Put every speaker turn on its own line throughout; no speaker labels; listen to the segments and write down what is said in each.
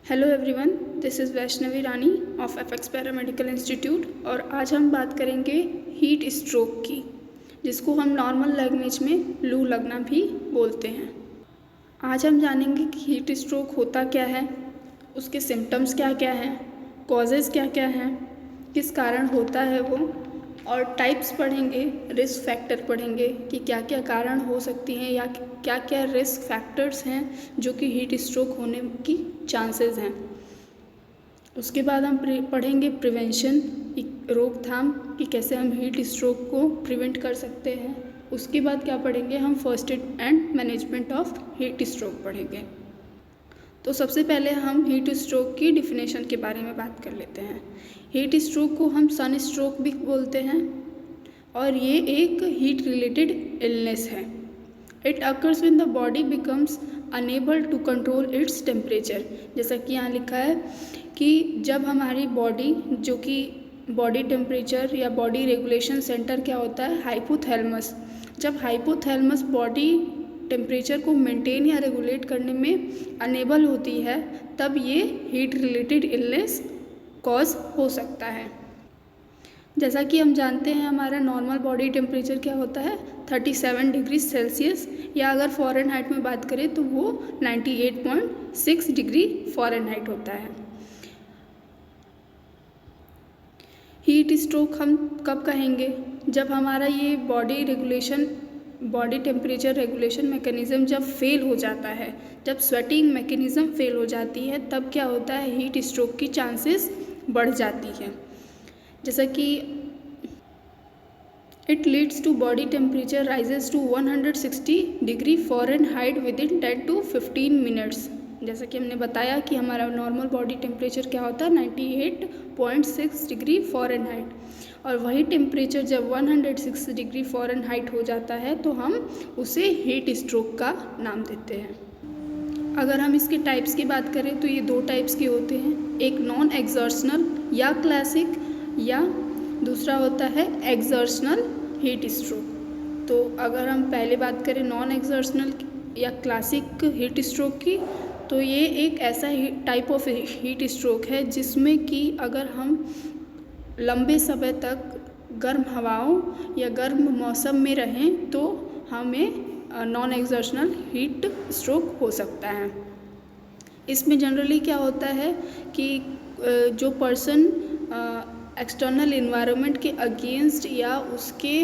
Hello everyone, this is Vaishnavi Rani of FX paramedical institute और आज हम बात करेंगे हीट स्ट्रोक की, जिसको हम नॉर्मल लैंग्वेज में लू लगना भी बोलते हैं। आज हम जानेंगे कि हीट स्ट्रोक होता क्या है, उसके सिम्टम्स क्या क्या हैं, कॉजेज़ क्या क्या हैं, किस कारण होता है वो, और टाइप्स पढ़ेंगे, रिस्क फैक्टर पढ़ेंगे कि क्या क्या कारण हो सकती हैं या क्या क्या रिस्क फैक्टर्स हैं जो कि हीट स्ट्रोक होने की चांसेस हैं। उसके बाद हम पढ़ेंगे प्रिवेंशन, रोकथाम कि कैसे हम हीट स्ट्रोक को प्रिवेंट कर सकते हैं। उसके बाद क्या पढ़ेंगे, हम first aid and management of heat stroke पढ़ेंगे। तो सबसे पहले हम हीट स्ट्रोक की डिफिनेशन के बारे में बात कर लेते हैं। हीट स्ट्रोक को हम सन स्ट्रोक भी बोलते हैं और ये एक हीट रिलेटेड इलनेस है। It occurs when the body becomes unable to control its temperature. जैसा कि यहाँ लिखा है कि जब हमारी बॉडी, जो कि बॉडी टेम्परेचर या बॉडी रेगुलेशन सेंटर क्या होता है, हाइपोथैलेमस, जब हाइपोथैलेमस बॉडी टेम्परेचर को मेंटेन या रेगुलेट करने में अनेबल होती है, तब ये हीट रिलेटेड इलनेस कॉज हो सकता है। जैसा कि हम जानते हैं हमारा नॉर्मल बॉडी टेम्परेचर क्या होता है, 37 डिग्री सेल्सियस, या अगर फ़ारेनहाइट में बात करें तो वो 98.6 डिग्री फ़ारेनहाइट होता है। हीट स्ट्रोक हम कब कहेंगे, जब हमारा ये बॉडी टेम्परेचर रेगुलेशन मैकेनिज़्म जब फेल हो जाता है, जब स्वेटिंग मैकेनिज़्म फेल हो जाती है, तब क्या होता है, हीट स्ट्रोक की चांसेस बढ़ जाती है। जैसा कि it leads to body temperature rises to 160 degree Fahrenheit within 10 to 15 minutes. जैसा कि हमने बताया कि हमारा नॉर्मल बॉडी टेम्परेचर क्या होता है, 98.6 डिग्री फ़ारेनहाइट, और वही टेम्परेचर जब 106 डिग्री फ़ारेनहाइट हो जाता है तो हम उसे हीट स्ट्रोक का नाम देते हैं। अगर हम इसके टाइप्स की बात करें तो ये दो टाइप्स के होते हैं, एक नॉन एक्सर्शनल या क्लासिक, या दूसरा होता है एक्सर्शनल हीट स्ट्रोक। तो अगर हम पहले बात करें नॉन एक्सर्शनल या क्लासिक हीट स्ट्रोक की, तो ये एक ऐसा टाइप ऑफ हीट स्ट्रोक है जिसमें कि अगर हम लंबे समय तक गर्म हवाओं या गर्म मौसम में रहें तो हमें नॉन एक्सर्शनल हीट स्ट्रोक हो सकता है। इसमें जनरली क्या होता है कि जो पर्सन एक्सटर्नल इन्वायरमेंट के अगेंस्ट या उसके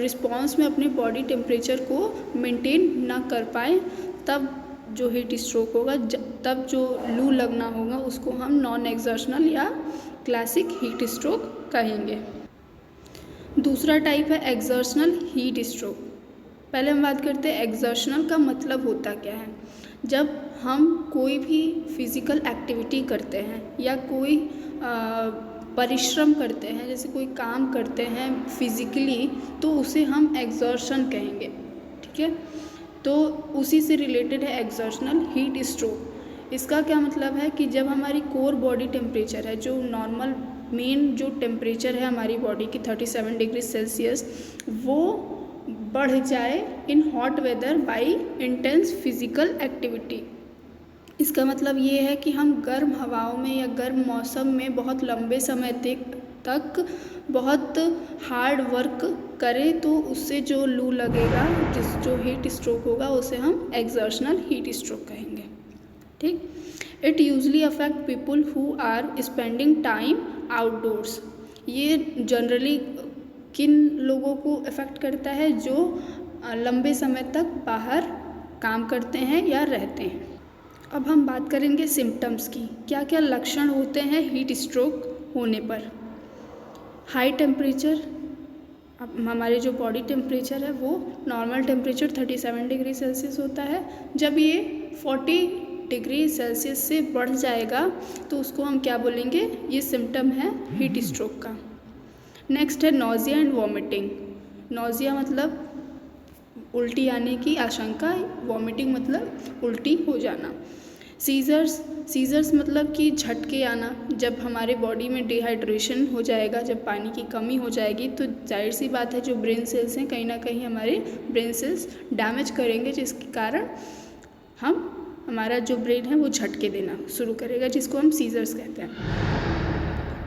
रिस्पॉन्स में अपने बॉडी टेम्परेचर को मेंटेन ना कर पाए, तब जो हीट स्ट्रोक होगा, तब जो लू लगना होगा, उसको हम नॉन एक्सर्शनल या क्लासिक हीट स्ट्रोक कहेंगे। दूसरा टाइप है एक्सर्शनल हीट स्ट्रोक। पहले हम बात करते हैं एक्सर्शनल का मतलब होता क्या है। जब हम कोई भी फिज़िकल एक्टिविटी करते हैं या कोई परिश्रम करते हैं, जैसे कोई काम करते हैं फिज़िकली, तो उसे हम एक्सर्शन कहेंगे, ठीक है। तो उसी से रिलेटेड है एक्सर्शनल हीट स्ट्रोक। इसका क्या मतलब है कि जब हमारी कोर बॉडी टेम्परेचर है, जो नॉर्मल मेन जो टेम्परेचर है हमारी बॉडी की 37 डिग्री सेल्सियस, वो बढ़ जाए in hot weather by intense physical activity. इसका मतलब ये है कि हम गर्म हवाओं में या गर्म मौसम में बहुत लंबे समय तक बहुत हार्ड वर्क करें, तो उससे जो लू लगेगा, जो हीट स्ट्रोक होगा, उसे हम एक्सर्शनल हीट स्ट्रोक कहेंगे, ठीक। It usually affect people who are spending time outdoors. ये जनरली किन लोगों को अफेक्ट करता है, जो लंबे समय तक बाहर काम करते हैं या रहते हैं। अब हम बात करेंगे सिम्टम्स की, क्या क्या लक्षण होते हैं हीट स्ट्रोक होने पर। हाई टेम्परेचर, अब हमारे जो बॉडी टेम्परेचर है वो नॉर्मल टेम्परेचर 37 डिग्री सेल्सियस होता है। जब ये 40 डिग्री सेल्सियस से बढ़ जाएगा तो उसको हम क्या बोलेंगे, ये सिम्टम है हीट स्ट्रोक का। नेक्स्ट है नोज़िया एंड वॉमिटिंग। नोज़िया मतलब उल्टी आने की आशंका, वॉमिटिंग मतलब उल्टी हो जाना। सीजर्स मतलब कि झटके आना, जब हमारे बॉडी में डिहाइड्रेशन हो जाएगा, जब पानी की कमी हो जाएगी, तो जाहिर सी बात है जो ब्रेन सेल्स हैं, कहीं ना कहीं हमारे ब्रेन सेल्स डैमेज करेंगे, जिसके कारण हमारा जो ब्रेन है वो झटके देना शुरू करेगा, जिसको हम सीजर्स कहते हैं।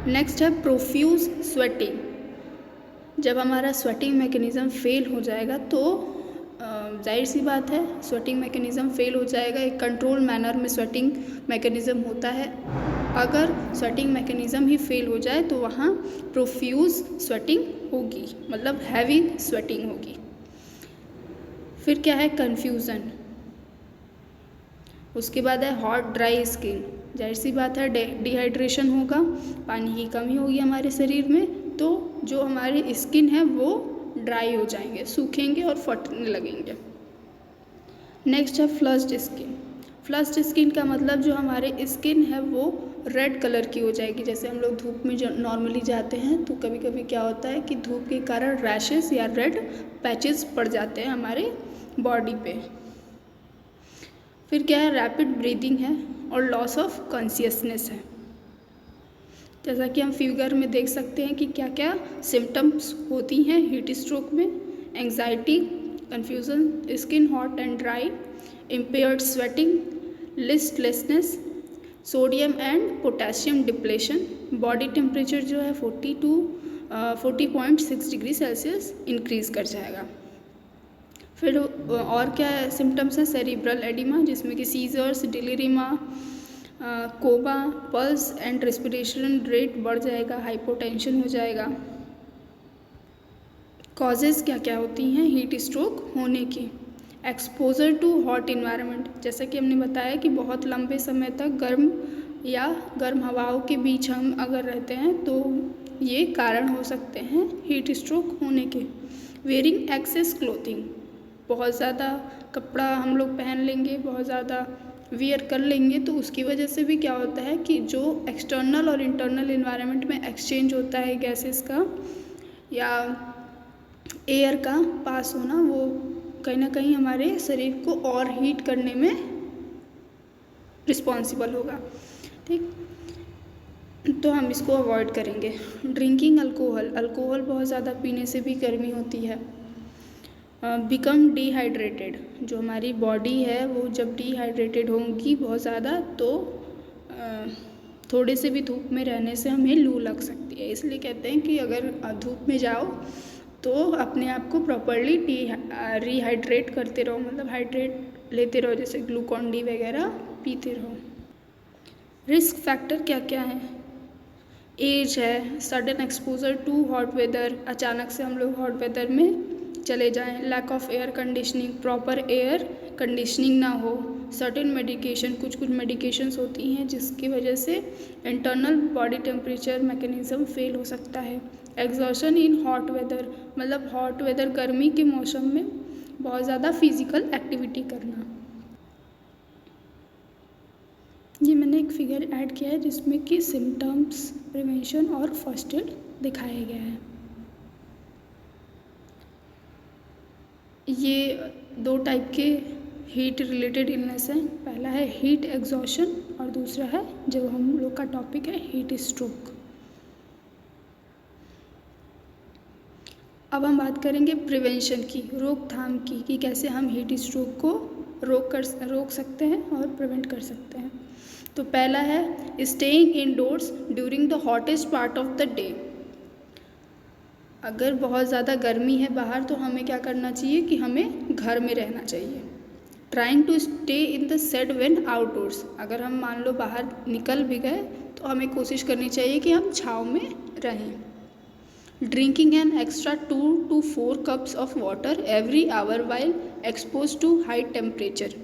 नेक्स्ट है प्रोफ्यूज स्वेटिंग। जब हमारा स्वेटिंग मैकेनिज़्म फेल हो जाएगा तो जाहिर सी बात है स्वेटिंग मैकेनिज़्म फेल हो जाएगा। एक कंट्रोल मैनर में स्वेटिंग मैकेनिज़्म होता है। अगर स्वेटिंग मैकेनिज़्म ही फेल हो जाए तो वहाँ प्रोफ्यूज स्वेटिंग होगी, मतलब हैवी स्वेटिंग होगी। फिर क्या है कन्फ्यूज़न। उसके बाद है हॉट ड्राई स्किन। जाहिर सी बात है डिहाइड्रेशन होगा, पानी की कमी होगी हमारे शरीर में, तो जो हमारी स्किन है वो ड्राई हो जाएंगे, सूखेंगे और फटने लगेंगे। नेक्स्ट है फ्लश्ड स्किन। फ्लश्ड स्किन का मतलब जो हमारे स्किन है वो रेड कलर की हो जाएगी। जैसे हम लोग धूप में जो नॉर्मली जाते हैं तो कभी कभी क्या होता है कि धूप के कारण रैशेस या रेड पैचेस पड़ जाते हैं हमारे बॉडी पे। फिर क्या है रैपिड ब्रीदिंग है और लॉस ऑफ कॉन्शियसनेस है। जैसा कि हम फिगर में देख सकते हैं कि क्या क्या सिम्टम्स होती हैं हीट स्ट्रोक में। Anxiety, confusion, skin hot and dry, impaired sweating, listlessness, sodium and potassium depletion. Body temperature जो है 40.6 डिग्री सेल्सियस इंक्रीज़ कर जाएगा। फिर और क्या सिम्टम्स हैं सेरिब्रल एडिमा, जिसमें कि seizures, delirium, coma, pulse and respiration rate बढ़ जाएगा, हाइपोटेंशन हो जाएगा। कॉजेज़ क्या क्या होती हैं हीट स्ट्रोक होने की। एक्सपोजर टू हॉट इन्वायरमेंट, जैसा कि हमने बताया कि बहुत लंबे समय तक गर्म हवाओं के बीच हम अगर रहते हैं तो ये कारण हो सकते हैं हीट स्ट्रोक होने के। वेयरिंग एक्सेस क्लोथिंग, बहुत ज़्यादा कपड़ा हम लोग पहन लेंगे, बहुत ज़्यादा वियर कर लेंगे तो उसकी वजह से भी क्या होता है कि जो एक्सटर्नल और इंटरनल इन्वायरमेंट में एक्सचेंज होता है गैसेस का या एयर का पास होना, वो कहीं ना कहीं हमारे शरीर को और हीट करने में रिस्पॉन्सिबल होगा। ठीक, तो हम इसको अवॉइड करेंगे। ड्रिंकिंग अल्कोहल बहुत ज़्यादा पीने से भी गर्मी होती है। बिकम डिहाइड्रेटेड, जो हमारी बॉडी है वो जब डिहाइड्रेटेड होगी बहुत ज़्यादा तो थोड़े से भी धूप में रहने से हमें लू लग सकती है। इसलिए कहते हैं कि अगर धूप में जाओ तो अपने आप को प्रॉपरली रिहाइड्रेट करते रहो, मतलब हाइड्रेट लेते रहो, जैसे ग्लूकॉन डी वगैरह पीते रहो। रिस्क फैक्टर क्या क्या है। एज है, sudden exposure to hot weather, अचानक से हम लोग हॉट वेदर में चले जाएं, lack of air conditioning, proper air conditioning ना हो, सर्टेन मेडिकेशन, कुछ मेडिकेशंस होती हैं जिसकी वजह से internal body temperature mechanism fail हो सकता है। एग्जॉशन इन हॉट वेदर, मतलब हॉट वेदर गर्मी के मौसम में बहुत ज़्यादा फिजिकल एक्टिविटी करना। ये मैंने एक फिगर ऐड किया है जिसमें कि सिम्टम्स, प्रिवेंशन और फर्स्ट एड दिखाया गया है। ये दो टाइप के हीट रिलेटेड इलनेस हैं। पहला है हीट एग्जॉशन और दूसरा है जो हम लोग का टॉपिक है हीट स्ट्रोक। अब हम बात करेंगे प्रिवेंशन की, रोकथाम की, कि कैसे हम हीट स्ट्रोक को रोक सकते हैं और प्रिवेंट कर सकते हैं। तो पहला है staying indoors during the hottest part of the day. अगर बहुत ज़्यादा गर्मी है बाहर तो हमें क्या करना चाहिए कि हमें घर में रहना चाहिए। Trying to stay in the shade when outdoors, अगर हम मान लो बाहर निकल भी गए तो हमें कोशिश करनी चाहिए कि हम छाँव में रहें। Drinking an extra 2 to 4 cups of water every hour while expose to high temperature.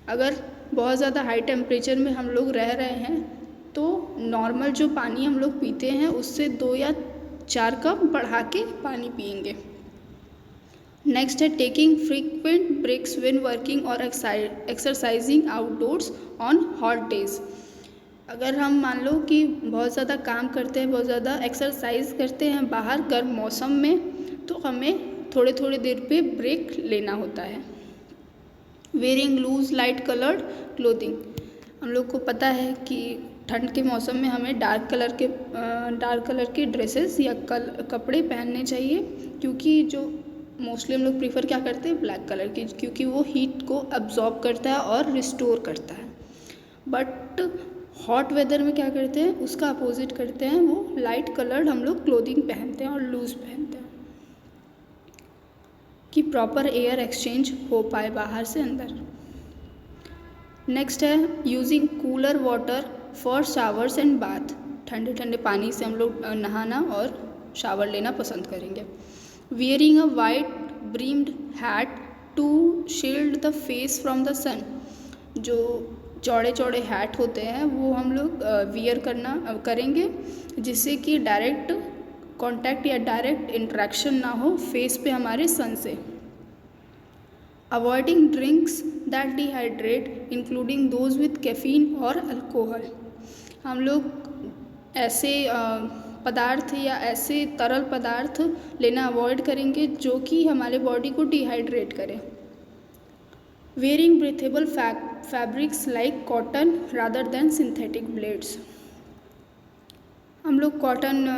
अगर बहुत ज़्यादा हाई टेम्परेचर में हम लोग रह रहे हैं तो नॉर्मल जो पानी हम लोग पीते हैं उससे 2 या 4 कप बढ़ा के पानी पिएंगे। नेक्स्ट है taking frequent breaks when working और exercising outdoors on hot days. अगर हम मान लो कि बहुत ज़्यादा काम करते हैं, बहुत ज़्यादा एक्सरसाइज करते हैं बाहर गर्म मौसम में, तो हमें थोड़े थोड़े देर पे ब्रेक लेना होता है। Wearing loose light coloured clothing, हम लोग को पता है कि ठंड के मौसम में हमें डार्क कलर के ड्रेसेस या कपड़े पहनने चाहिए, क्योंकि जो मोस्टली हम लोग प्रीफर क्या करते हैं, ब्लैक कलर की, क्योंकि वो हीट को अब्जॉर्ब करता है और रिस्टोर करता है। बट हॉट वेदर में क्या करते हैं, उसका अपोजिट करते हैं, वो लाइट कलर्ड हम लोग क्लोथिंग पहनते हैं और लूज पहनते हैं कि प्रॉपर एयर एक्सचेंज हो पाए बाहर से अंदर। नेक्स्ट है using cooler water for showers and bath. ठंडे ठंडे पानी से हम लोग नहाना और शावर लेना पसंद करेंगे। Wearing a white brimmed hat to shield the face from the sun. जो चौड़े चौड़े हैट होते हैं वो हम लोग वियर करेंगे, जिससे कि डायरेक्ट कांटेक्ट या डायरेक्ट इंटरेक्शन ना हो फेस पे हमारे सन से। Avoiding drinks that dehydrate including those with caffeine और अल्कोहल। हम लोग ऐसे पदार्थ या ऐसे तरल पदार्थ लेना अवॉइड करेंगे जो कि हमारे बॉडी को डिहाइड्रेट करें। Wearing breathable fabrics like cotton rather than synthetic blades. हम लोग कॉटन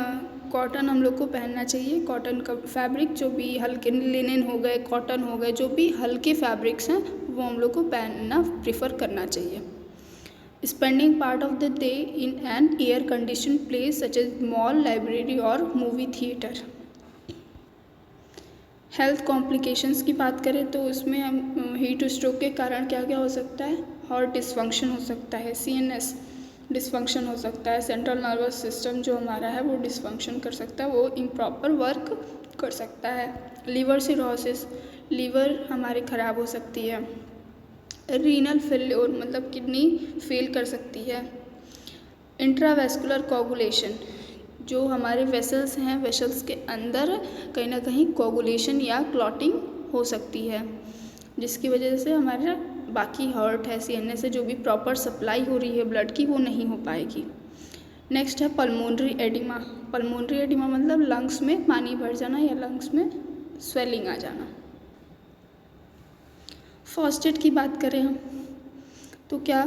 हम लोग को पहनना चाहिए। कॉटन का फैब्रिक जो भी हल्के, लिनन हो गए, कॉटन हो गए, जो भी हल्के फैब्रिक्स हैं वो हम लोग को पहनना प्रिफर करना चाहिए। Spending part of the day in an air condition place such as mall, library और मूवी थिएटर। हेल्थ कॉम्प्लिकेशंस की बात करें तो इसमें हम हीट स्ट्रोक के कारण क्या क्या हो सकता है, हार्ट डिसफंक्शन हो सकता है, सीएनएस डिसफंक्शन हो सकता है, सेंट्रल नर्वस सिस्टम जो हमारा है वो डिसफंक्शन कर सकता है, वो इम्प्रॉपर वर्क कर सकता है। लीवर सिरोसिस, लीवर हमारी ख़राब हो सकती है। रीनल फेल्योर मतलब किडनी फेल कर सकती है। इंट्रावेस्कुलर कोगुलेशन, जो हमारे वेसल्स हैं, वेसल्स के अंदर कहीं ना कहीं कोगुलेशन या क्लॉटिंग हो सकती है, जिसकी वजह से हमारा बाकी हार्ट है, सीएनएस से जो भी प्रॉपर सप्लाई हो रही है ब्लड की वो नहीं हो पाएगी। नेक्स्ट है पल्मोनरी एडिमा। पल्मोनरी एडिमा मतलब लंग्स में पानी भर जाना या लंग्स में स्वेलिंग आ जाना। फर्स्ट एड की बात करें हम तो क्या,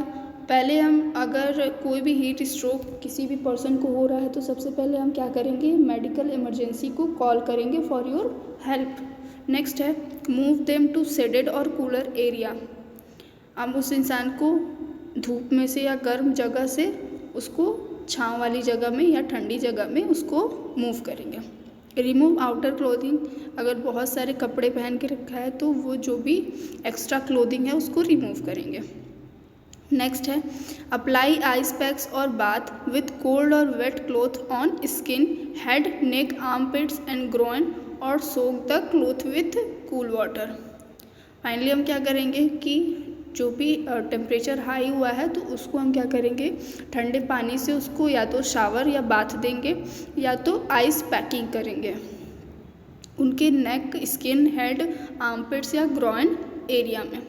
पहले हम अगर कोई भी हीट स्ट्रोक किसी भी पर्सन को हो रहा है तो सबसे पहले हम क्या करेंगे, मेडिकल इमरजेंसी को कॉल करेंगे फॉर योर हेल्प। नेक्स्ट है मूव देम टू शेडेड और कूलर एरिया। हम उस इंसान को धूप में से या गर्म जगह से उसको छाँव वाली जगह में या ठंडी जगह में उसको मूव करेंगे। रिमूव आउटर क्लोथिंग, अगर बहुत सारे कपड़े पहन के रखा है तो वो जो भी एक्स्ट्रा क्लोथिंग है उसको रिमूव करेंगे। नेक्स्ट है अप्लाई आइस पैक्स और बाथ विथ कोल्ड और wet cloth on skin, head, neck, armpits and groin और soak the cloth with cool water. Finally हम क्या करेंगे कि जो भी टेम्परेचर हाई हुआ है तो उसको हम क्या करेंगे, ठंडे पानी से उसको या तो शावर या बाथ देंगे या तो आइस पैकिंग करेंगे उनके नेक, स्किन, हेड, आर्मपिट्स या ग्रोइन एरिया में।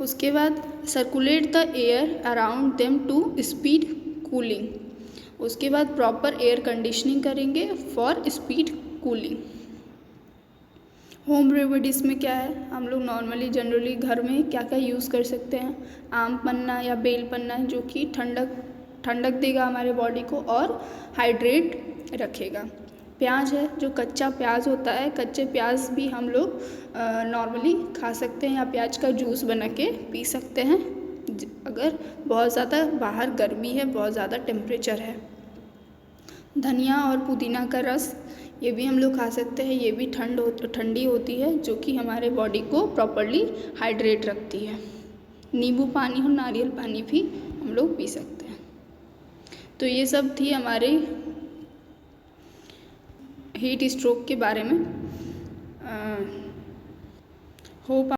उसके बाद circulate the air around them to speed cooling. उसके बाद प्रॉपर एयर कंडीशनिंग करेंगे for speed cooling. Home remedies में क्या है, हम लोग नॉर्मली जनरली घर में क्या क्या यूज़ कर सकते हैं, आम पन्ना या बेल पन्ना जो कि ठंडक देगा हमारे बॉडी को और हाइड्रेट रखेगा। प्याज है, जो कच्चा प्याज होता है, कच्चे प्याज भी हम लोग नॉर्मली खा सकते हैं या प्याज का जूस बना के पी सकते हैं अगर बहुत ज़्यादा बाहर गर्मी है, बहुत ज़्यादा टेम्परेचर है। धनिया और पुदीना का रस ये भी हम लोग खा सकते हैं, ये भी ठंडी होती है जो कि हमारे बॉडी को प्रॉपरली हाइड्रेट रखती है। नींबू पानी और नारियल पानी भी हम लोग पी सकते हैं। तो ये सब थी हमारे हीट स्ट्रोक के बारे में। होप